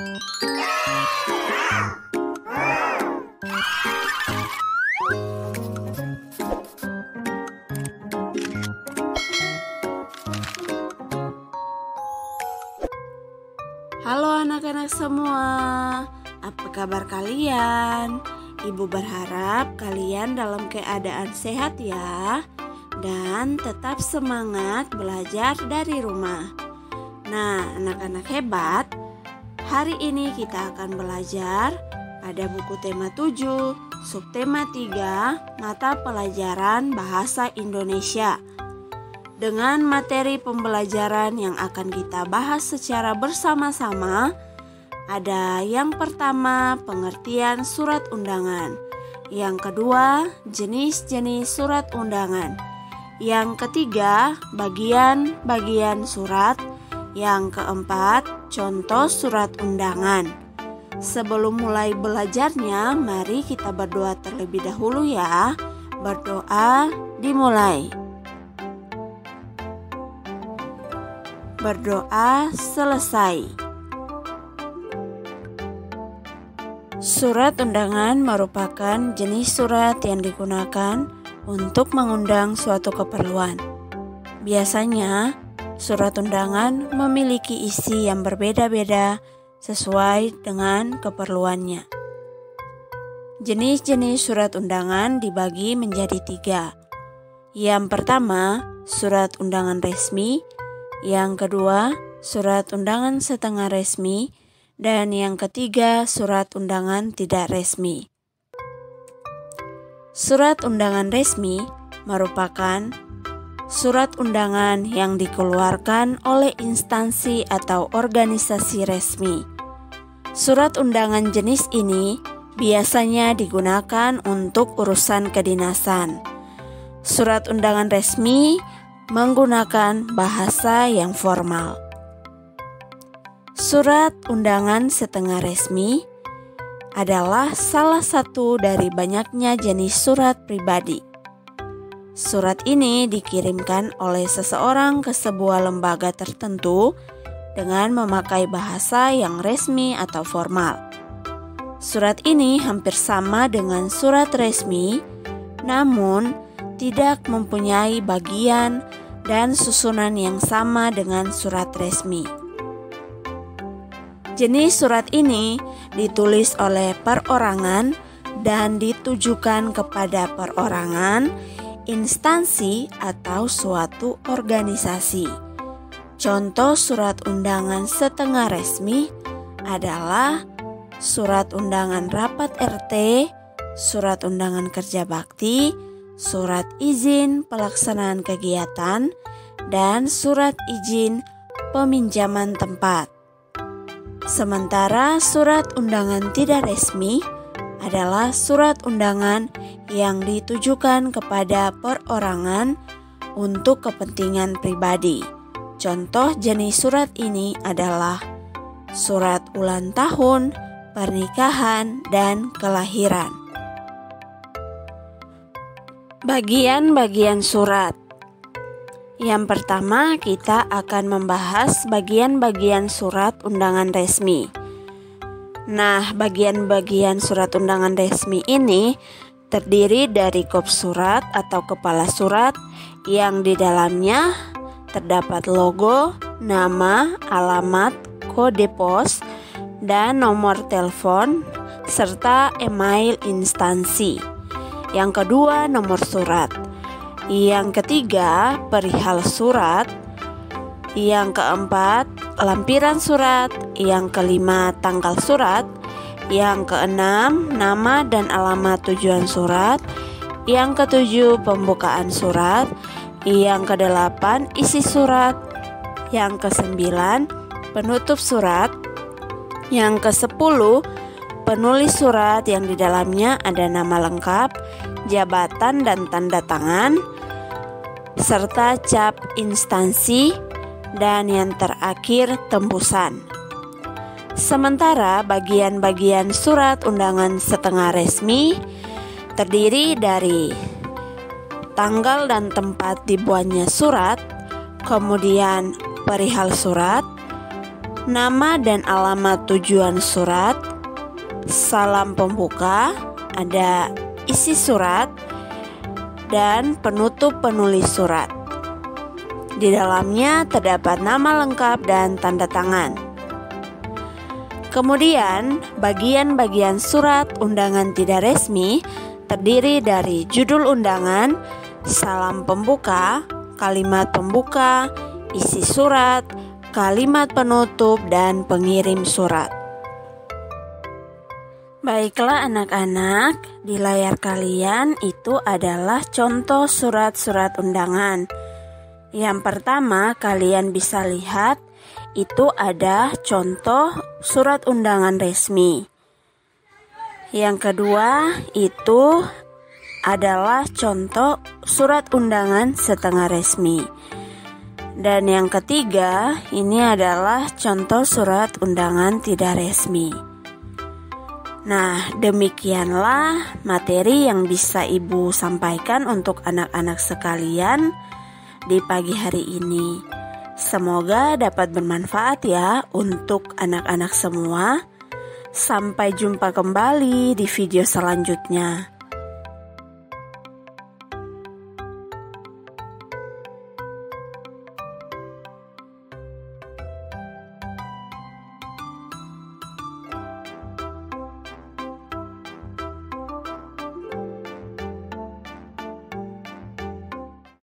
Halo anak-anak semua, apa kabar kalian? Ibu berharap kalian dalam keadaan sehat ya, dan tetap semangat belajar dari rumah. Nah, anak-anak hebat, hari ini kita akan belajar pada buku tema 7, subtema 3, mata pelajaran Bahasa Indonesia. Dengan materi pembelajaran yang akan kita bahas secara bersama-sama, ada yang pertama pengertian surat undangan, yang kedua jenis-jenis surat undangan, yang ketiga bagian-bagian surat, yang keempat contoh surat undangan. Sebelum mulai belajarnya, mari kita berdoa terlebih dahulu ya. Berdoa dimulai. Berdoa selesai. Surat undangan merupakan jenis surat yang digunakan untuk mengundang suatu keperluan. Biasanya, surat undangan memiliki isi yang berbeda-beda sesuai dengan keperluannya. Jenis-jenis surat undangan dibagi menjadi 3. Yang pertama, surat undangan resmi. Yang kedua, surat undangan setengah resmi, dan yang ketiga, surat undangan tidak resmi. Surat undangan resmi merupakan surat undangan yang dikeluarkan oleh instansi atau organisasi resmi. Surat undangan jenis ini biasanya digunakan untuk urusan kedinasan. Surat undangan resmi menggunakan bahasa yang formal. Surat undangan setengah resmi adalah salah satu dari banyaknya jenis surat pribadi. Surat ini dikirimkan oleh seseorang ke sebuah lembaga tertentu dengan memakai bahasa yang resmi atau formal. Surat ini hampir sama dengan surat resmi, namun tidak mempunyai bagian dan susunan yang sama dengan surat resmi. Jenis surat ini ditulis oleh perorangan dan ditujukan kepada perorangan, instansi, atau suatu organisasi. Contoh surat undangan setengah resmi adalah surat undangan rapat RT, surat undangan kerja bakti, surat izin pelaksanaan kegiatan, dan surat izin peminjaman tempat. Sementara surat undangan tidak resmi adalah surat undangan yang ditujukan kepada perorangan untuk kepentingan pribadi. Contoh jenis surat ini adalah surat ulang tahun, pernikahan, dan kelahiran. Bagian-bagian surat. Yang pertama, kita akan membahas bagian-bagian surat undangan resmi. Nah, bagian-bagian surat undangan resmi ini terdiri dari kop surat atau kepala surat yang di dalamnya terdapat logo, nama, alamat, kode pos, dan nomor telepon, serta email instansi. Yang kedua, nomor surat. Yang ketiga, perihal surat. Yang keempat, lampiran surat. Yang kelima, tanggal surat. Yang keenam, nama dan alamat tujuan surat. Yang ketujuh, pembukaan surat. Yang kedelapan, isi surat. Yang kesembilan, penutup surat. Yang kesepuluh, penulis surat yang di dalamnya ada nama lengkap, jabatan dan tanda tangan, serta cap instansi, dan yang terakhir tembusan. Sementara bagian-bagian surat undangan setengah resmi terdiri dari tanggal dan tempat dibuatnya surat, kemudian perihal surat, nama dan alamat tujuan surat, salam pembuka, ada isi surat, dan penutup penulis surat. Di dalamnya terdapat nama lengkap dan tanda tangan. Kemudian, bagian-bagian surat undangan tidak resmi terdiri dari judul undangan, salam pembuka, kalimat pembuka, isi surat, kalimat penutup, dan pengirim surat. Baiklah anak-anak, di layar kalian itu adalah contoh surat-surat undangan. Yang pertama kalian bisa lihat itu ada contoh surat undangan resmi. Yang kedua itu adalah contoh surat undangan setengah resmi. Dan yang ketiga ini adalah contoh surat undangan tidak resmi. Nah, demikianlah materi yang bisa Ibu sampaikan untuk anak-anak sekalian di pagi hari ini. Semoga dapat bermanfaat ya untuk anak-anak semua. Sampai jumpa kembali di video selanjutnya.